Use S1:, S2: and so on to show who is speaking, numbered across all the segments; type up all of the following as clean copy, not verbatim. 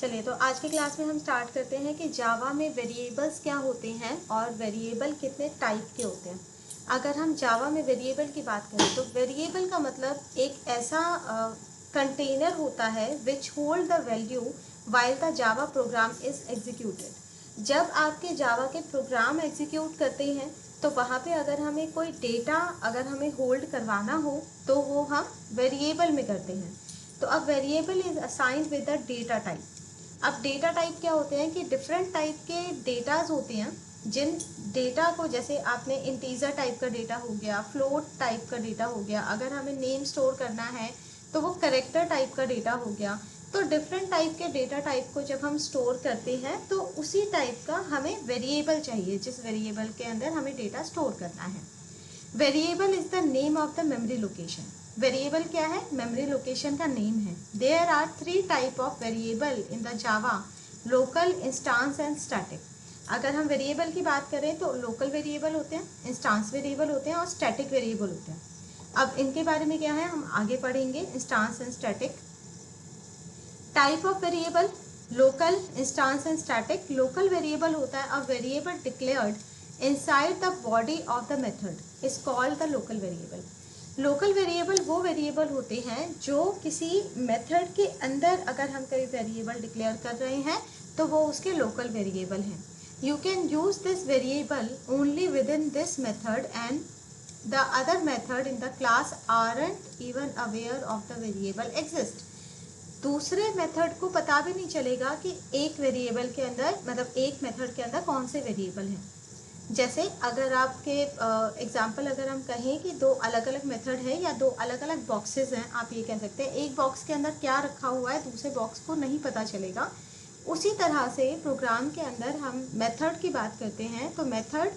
S1: चलिए तो आज की क्लास में हम स्टार्ट करते हैं कि जावा में वेरिएबल्स क्या होते हैं और वेरिएबल कितने टाइप के होते हैं। अगर हम जावा में वेरिएबल की बात करें तो वेरिएबल का मतलब एक ऐसा कंटेनर होता है which hold the value while the Java program is executed. जब आपके जावा के प्रोग्राम एग्जीक्यूट करते हैं तो वहाँ पे अगर हमें कोई डेटा अगर हमें होल्ड करवाना हो तो वो हम वेरिएबल में करते हैं। तो अब variable is assigned with the data type. अब डेटा टाइप क्या होते हैं कि डिफरेंट टाइप के डेटाज होते हैं, जिन डेटा को जैसे आपने इंटीजर टाइप का डेटा हो गया, फ्लोट टाइप का डेटा हो गया, अगर हमें नेम स्टोर करना है तो वो करेक्टर टाइप का डेटा हो गया। तो डिफरेंट टाइप के डेटा टाइप को जब हम स्टोर करते हैं तो उसी टाइप का हमें वेरिएबल चाहिए, जिस वेरिएबल के अंदर हमें डेटा स्टोर करना है। Variable is the name of the memory location. Variable क्या है? मेमोरी लोकेशन का नेम है। There are 3 type of variable in the Java: local, instance and static. अगर हम वेरिएबल की बात करें तो लोकल वेरिएबल होते हैं, इंस्टांस वेरिएबल होते हैं और स्टैटिक वेरिएबल होते हैं। अब इनके बारे में क्या है हम आगे पढ़ेंगे, instance and static. Type of variable: local, instance and static. Local variable होता है a variable declared inside the body of the method is called the local variable. Local variable वो वेरिएबल होते हैं जो किसी मेथड के अंदर अगर हम कोई वेरिएबल डिक्लेयर कर रहे हैं तो वो उसके लोकल वेरिएबल हैं। You can use this variable only with in this method and the other method in the class aren't even aware of the variable exist. दूसरे मेथड को पता भी नहीं चलेगा कि एक वेरिएबल के अंदर मतलब एक मेथड के अंदर कौन से वेरिएबल हैं। जैसे अगर आपके एग्जांपल अगर हम कहें कि दो अलग अलग मेथड है या दो अलग अलग बॉक्सेस हैं, आप ये कह सकते हैं एक बॉक्स के अंदर क्या रखा हुआ है दूसरे बॉक्स को नहीं पता चलेगा। उसी तरह से प्रोग्राम के अंदर हम मेथड की बात करते हैं तो मेथड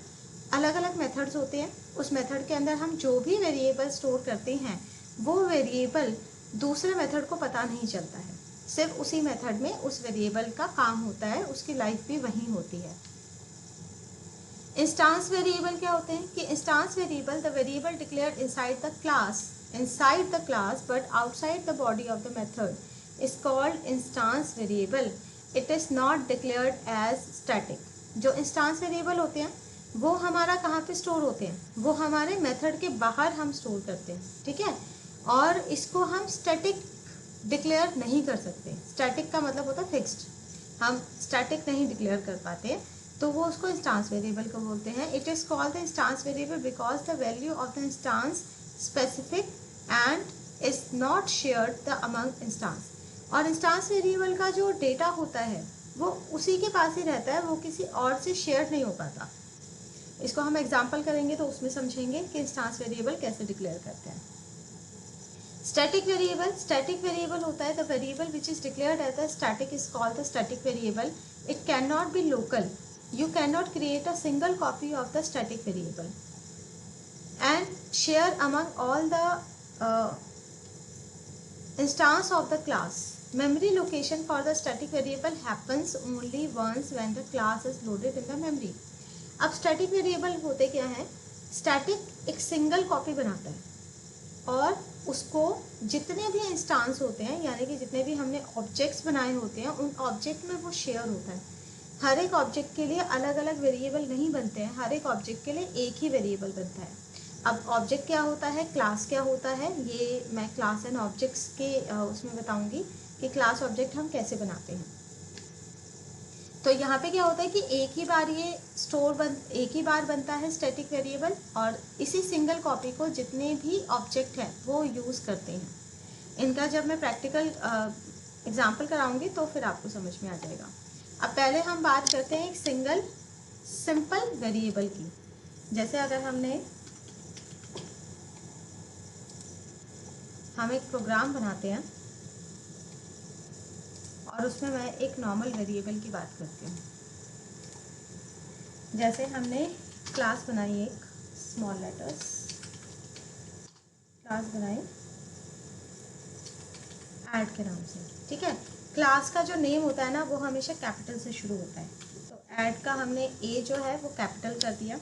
S1: अलग अलग मेथड्स होते हैं। उस मेथड के अंदर हम जो भी वेरिएबल स्टोर करते हैं वो वेरिएबल दूसरे मेथड को पता नहीं चलता है, सिर्फ उसी मेथड में उस वेरिएबल का काम होता है, उसकी लाइफ भी वहीं होती है। इंस्टांस वेरिएबल क्या होते हैं कि instance variable the variable declared inside the class but outside the body of the method is called instance variable. It is not declared as static. जो इंस्टांस वेरिएबल होते हैं वो हमारा कहाँ पे स्टोर होते हैं? वो हमारे मेथड के बाहर हम स्टोर करते हैं, ठीक है। और इसको हम स्टैटिक डिक्लेयर नहीं कर सकते। स्टैटिक का मतलब होता है फिक्स्ड, हम स्टैटिक नहीं डिक्लेयर कर पाते तो वो उसको इंस्टांस वेरिएबल को बोलते हैं। It is called the instance variable because the value of the instance specific and is not shared the among instance. और इंस्टांस वेरिएबल का जो डेटा होता है वो उसी के पास ही रहता है, वो किसी और से शेयर नहीं हो पाता। इसको हम एग्जाम्पल करेंगे तो उसमें समझेंगे कि इंस्टांस वेरिएबल कैसे डिक्लेयर करते हैं। स्टैटिक वेरिएबल होता है the variable which is declared as the static is called the static variable. It can not be local. You cannot create a single copy of the static variable and share among all the instance of the class. Memory location for the static variable happens only once when the class is loaded in the memory. अब static variable होते क्या हैं? Static एक single copy बनाता है और उसको जितने भी इंस्टांस होते हैं यानी कि जितने भी हमने ऑब्जेक्ट्स बनाए होते हैं उन ऑब्जेक्ट में वो शेयर होता है। हर एक ऑब्जेक्ट के लिए अलग अलग वेरिएबल नहीं बनते हैं, हर एक ऑब्जेक्ट के लिए एक ही वेरिएबल बनता है। अब ऑब्जेक्ट क्या होता है, क्लास क्या होता है, ये मैं क्लास एंड ऑब्जेक्ट्स के उसमें बताऊंगी कि क्लास ऑब्जेक्ट हम कैसे बनाते हैं। तो यहाँ पे क्या होता है कि एक ही बार बनता है स्टैटिक वेरिएबल और इसी सिंगल कॉपी को जितने भी ऑब्जेक्ट हैं वो यूज़ करते हैं। इनका जब मैं प्रैक्टिकल एग्जाम्पल कराऊंगी तो फिर आपको समझ में आ जाएगा। अब पहले हम बात करते हैं एक सिंपल वेरिएबल की। जैसे अगर हम एक प्रोग्राम बनाते हैं और उसमें मैं एक नॉर्मल वेरिएबल की बात करती हूँ। जैसे हमने क्लास बनाई, एक स्मॉल लेटर्स क्लास बनाई ऐड के नाम से, ठीक है। क्लास का जो नेम होता है ना वो हमेशा कैपिटल से शुरू होता है। तो ऐड का हमने ए जो है वो कैपिटल कर दिया।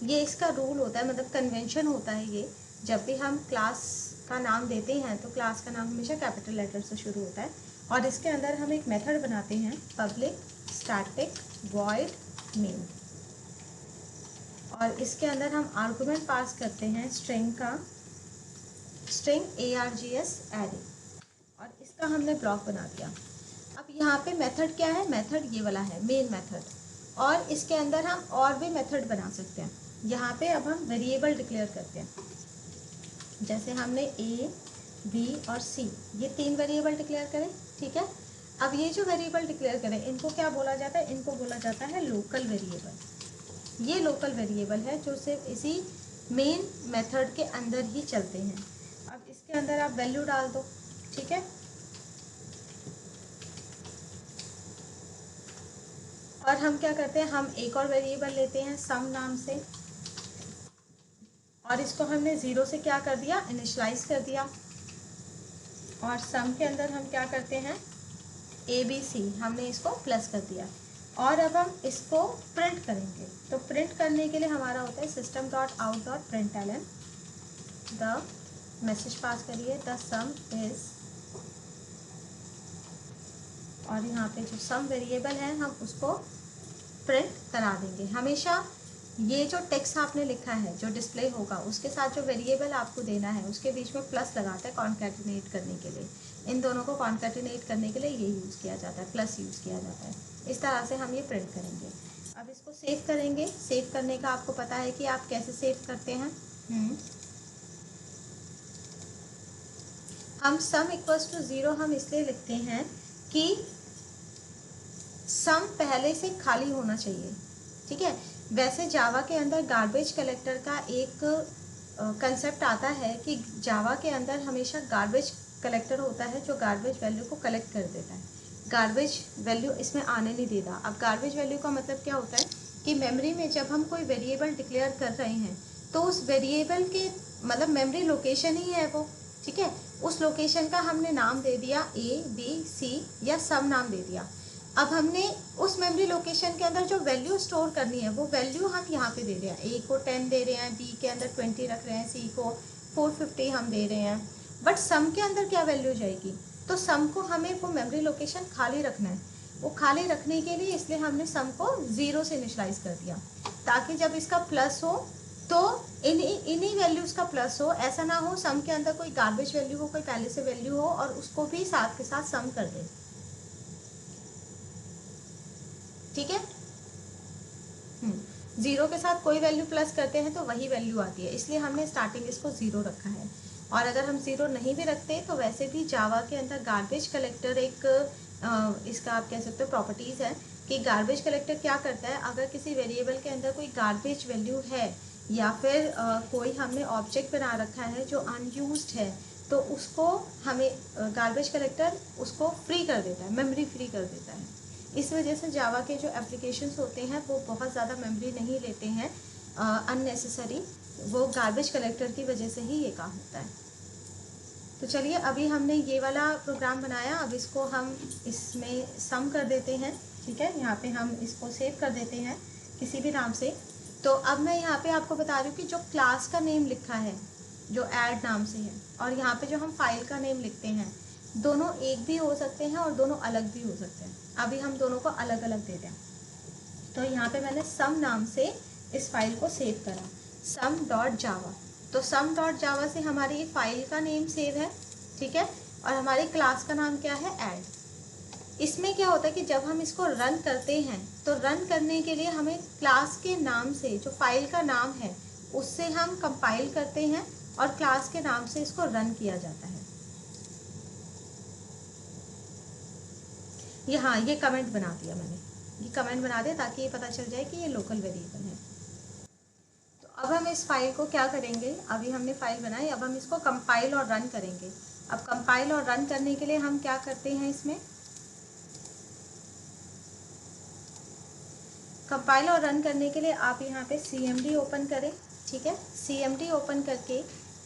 S1: ये इसका रूल होता है, मतलब कन्वेंशन होता है ये, जब भी हम क्लास का नाम देते हैं तो क्लास का नाम हमेशा कैपिटल लेटर से शुरू होता है और इसके अंदर हम एक मेथड बनाते हैं पब्लिक स्टैटिक वॉइड मेन, और इसके अंदर हम आर्गुमेंट पास करते हैं स्ट्रिंग का, स्ट्रिंग args एरे, और इसका हमने ब्लॉक बना दिया। अब यहाँ पे मेथड क्या है, मेथड ये वाला है मेन मेथड, और इसके अंदर हम और भी मेथड बना सकते हैं। यहाँ पे अब हम वेरिएबल डिक्लेयर करते हैं, जैसे हमने ए बी और सी ये 3 वेरिएबल डिक्लेयर करें, ठीक है। अब ये जो वेरिएबल डिक्लेयर करें इनको क्या बोला जाता है, इनको बोला जाता है लोकल वेरिएबल। ये लोकल वेरिएबल है जो सिर्फ इसी मेन मेथड के अंदर ही चलते हैं। अब इसके अंदर आप वैल्यू डाल दो, ठीक है। और हम क्या करते हैं, हम एक और वेरिएबल लेते हैं सम नाम से, और इसको हमने 0 से क्या कर दिया, इनिशियलाइज कर दिया। और सम के अंदर हम क्या करते हैं, ABC हमने इसको प्लस कर दिया। और अब हम इसको प्रिंट करेंगे, तो प्रिंट करने के लिए हमारा होता है system dot out dot println, the message pass करिए द सम इज, और यहाँ पे जो सम वेरिएबल है हम उसको प्रिंट करा देंगे। हमेशा ये जो टेक्स्ट आपने लिखा है जो डिस्प्ले होगा उसके साथ जो वेरिएबल आपको देना है उसके बीच में प्लस लगाते हैं कॉन्कैटिनेट करने के लिए। इन दोनों को कॉन्कैटिनेट करने के लिए ये यूज़ किया जाता है, प्लस यूज़ किया जाता है। इस तरह से हम ये प्रिंट करेंगे। अब इसको सेव करेंगे। सेव करने का आपको पता है कि आप कैसे सेव करते हैं। हम सम इक्वल्स टू 0 हम इसलिए लिखते हैं कि सम पहले से खाली होना चाहिए, ठीक है। वैसे जावा के अंदर गार्बेज कलेक्टर का एक कंसेप्ट आता है कि जावा के अंदर हमेशा गार्बेज कलेक्टर होता है जो गार्बेज वैल्यू को कलेक्ट कर देता है, गार्बेज वैल्यू इसमें आने नहीं देता। अब गार्बेज वैल्यू का मतलब क्या होता है कि मेमोरी में जब हम कोई वेरिएबल डिक्लेयर कर रहे हैं तो उस वेरिएबल के मतलब मेमोरी लोकेशन ही है वो, ठीक है। उस लोकेशन का हमने नाम दे दिया ABC या सम नाम दे दिया। अब हमने उस मेमोरी लोकेशन के अंदर जो वैल्यू स्टोर करनी है वो वैल्यू हम यहाँ पे दे रहे हैं। ए को 10 दे रहे हैं, बी के अंदर 20 रख रहे हैं, सी को 450 हम दे रहे हैं। बट सम के अंदर क्या वैल्यू जाएगी, तो सम को हमें वो मेमोरी लोकेशन खाली रखना है। वो खाली रखने के लिए इसलिए हमने सम को 0 से इनिशियलाइज कर दिया, ताकि जब इसका प्लस हो तो इन्हीं वैल्यूज़ का प्लस हो। ऐसा ना हो सम के अंदर कोई गार्बेज वैल्यू हो, कोई पहले से वैल्यू हो और उसको भी साथ के साथ सम कर दे, ठीक है। 0 के साथ कोई वैल्यू प्लस करते हैं तो वही वैल्यू आती है, इसलिए हमने स्टार्टिंग इसको 0 रखा है। और अगर हम 0 नहीं भी रखते तो वैसे भी जावा के अंदर गार्बेज कलेक्टर एक इसका आप कह सकते हो प्रॉपर्टीज़ है कि गार्बेज कलेक्टर क्या करता है, अगर किसी वेरिएबल के अंदर कोई गार्बेज वैल्यू है या फिर कोई हमने ऑब्जेक्ट बना रखा है जो अनयूज्ड है तो उसको हमें गार्बेज कलेक्टर उसको फ्री कर देता है, मेमोरी फ्री कर देता है। इस वजह से जावा के जो एप्लीकेशंस होते हैं वो बहुत ज़्यादा मेमोरी नहीं लेते हैं अननेसेसरी, वो गार्बेज कलेक्टर की वजह से ही ये काम होता है। तो चलिए अभी हमने ये वाला प्रोग्राम बनाया, अब इसको हम इसमें सम कर देते हैं, ठीक है। यहाँ पे हम इसको सेव कर देते हैं किसी भी नाम से। तो अब मैं यहाँ पे आपको बता रही हूँ कि जो क्लास का नेम लिखा है जो ऐड नाम से है, और यहाँ पे जो हम फाइल का नेम लिखते हैं, दोनों एक भी हो सकते हैं और दोनों अलग भी हो सकते हैं। अभी हम दोनों को अलग अलग दे दें। तो यहाँ पे मैंने सम नाम से इस फाइल को सेव करा, सम डॉट जावा। तो सम डॉट जावा से हमारी ये फाइल का नेम सेव है, ठीक है। और हमारी क्लास का नाम क्या है, ऐड। इसमें क्या होता है कि जब हम इसको रन करते हैं तो रन करने के लिए हमें क्लास के नाम से जो फाइल का नाम है उससे हम कंपाइल करते हैं और क्लास के नाम से इसको रन किया जाता है। ये कमेंट बना दिया मैंने, ये कमेंट बना दिया ताकि ये पता चल जाए कि ये लोकल वेरिएबल है। तो अब हम इस फाइल को क्या करेंगे, अभी हमने फाइल बनाई, अब हम इसको कंपाइल और रन करेंगे। अब कंपाइल और रन करने के लिए हम क्या करते हैं, इसमें कंपाइल और रन करने के लिए आप यहाँ पे CMD ओपन करें, ठीक है। CMD ओपन करके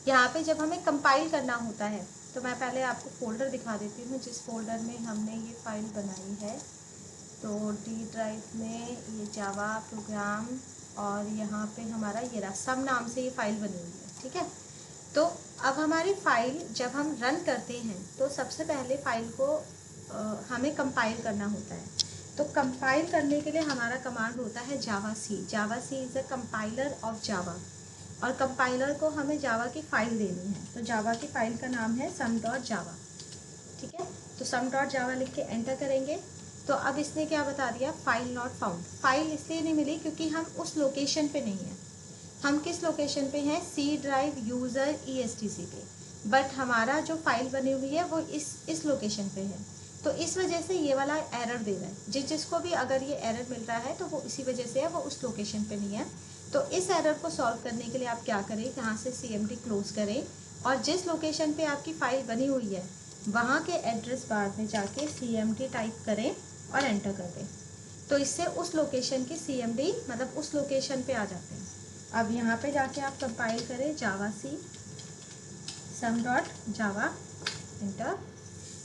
S1: यहाँ पे जब हमें कंपाइल करना होता है तो मैं पहले आपको फोल्डर दिखा देती हूँ जिस फोल्डर में हमने ये फाइल बनाई है। तो D ड्राइव में ये जावा प्रोग्राम और यहाँ पे हमारा ये रहा, सम नाम से ये फाइल बनी हुई है, ठीक है। तो अब हमारी फाइल जब हम रन करते हैं तो सबसे पहले फाइल को हमें कंपाइल करना होता है। तो कंपाइल करने के लिए हमारा कमांड होता है javac. Javac is a compiler of Java, और कंपाइलर को हमें जावा की फ़ाइल देनी है। तो जावा की फ़ाइल का नाम है sum.java, ठीक है। तो sum.java लिख के एंटर करेंगे। तो अब इसने क्या बता दिया, फाइल नॉट फाउंड। फाइल इसलिए नहीं मिली क्योंकि हम उस लोकेशन पे नहीं हैं। हम किस लोकेशन पे हैं, सी ड्राइव यूज़र ESTC पे, बट हमारा जो फाइल बनी हुई है वो इस लोकेशन पे है। तो इस वजह से ये वाला एरर दे रहा है। जिसको भी अगर ये एरर मिल रहा है तो वो इसी वजह से है, वो उस लोकेशन पे नहीं है। तो इस एरर को सॉल्व करने के लिए आप क्या करें, यहाँ से CMD क्लोज करें और जिस लोकेशन पे आपकी फ़ाइल बनी हुई है वहाँ के एड्रेस बार में जाके CMD टाइप करें और एंटर कर दें। तो इससे उस लोकेशन की CMD मतलब उस लोकेशन पे आ जाते हैं। अब यहाँ पे जाके आप कंपाइल करें जावा सी sum.java एंटर।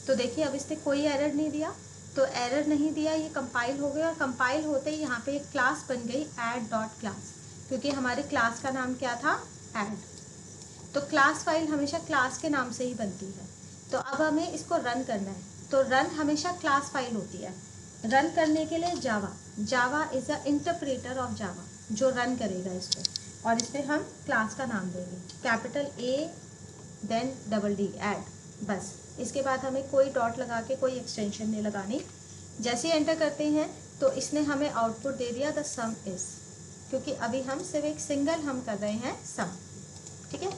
S1: तो देखिए अब इसने कोई एरर नहीं दिया। तो एरर नहीं दिया, ये कंपाइल हो गया, और कंपाइल होते ही यहाँ पे एक क्लास बन गई add.class, क्योंकि हमारे क्लास का नाम क्या था, ऐड। तो क्लास फाइल हमेशा क्लास के नाम से ही बनती है। तो अब हमें इसको रन करना है, तो रन हमेशा क्लास फाइल होती है। रन करने के लिए जावा is a interpreter of Java, जो रन करेगा इसको, और इस पर हम क्लास का नाम देंगे capital A then DD add, बस। इसके बाद हमें कोई डॉट लगा के कोई एक्सटेंशन नहीं लगानी। जैसे ही एंटर करते हैं तो इसने हमें आउटपुट दे दिया द सम इज़, क्योंकि अभी हम सिर्फ एक सिंगल हम कर रहे हैं सम, ठीक है।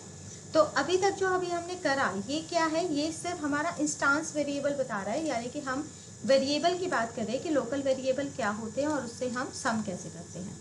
S1: तो अभी तक जो अभी हमने करा ये क्या है, ये सिर्फ हमारा इंस्टांस वेरिएबल बता रहा है, यानी कि हम वेरिएबल की बात कर रहे हैं कि लोकल वेरिएबल क्या होते हैं और उससे हम सम कैसे करते हैं।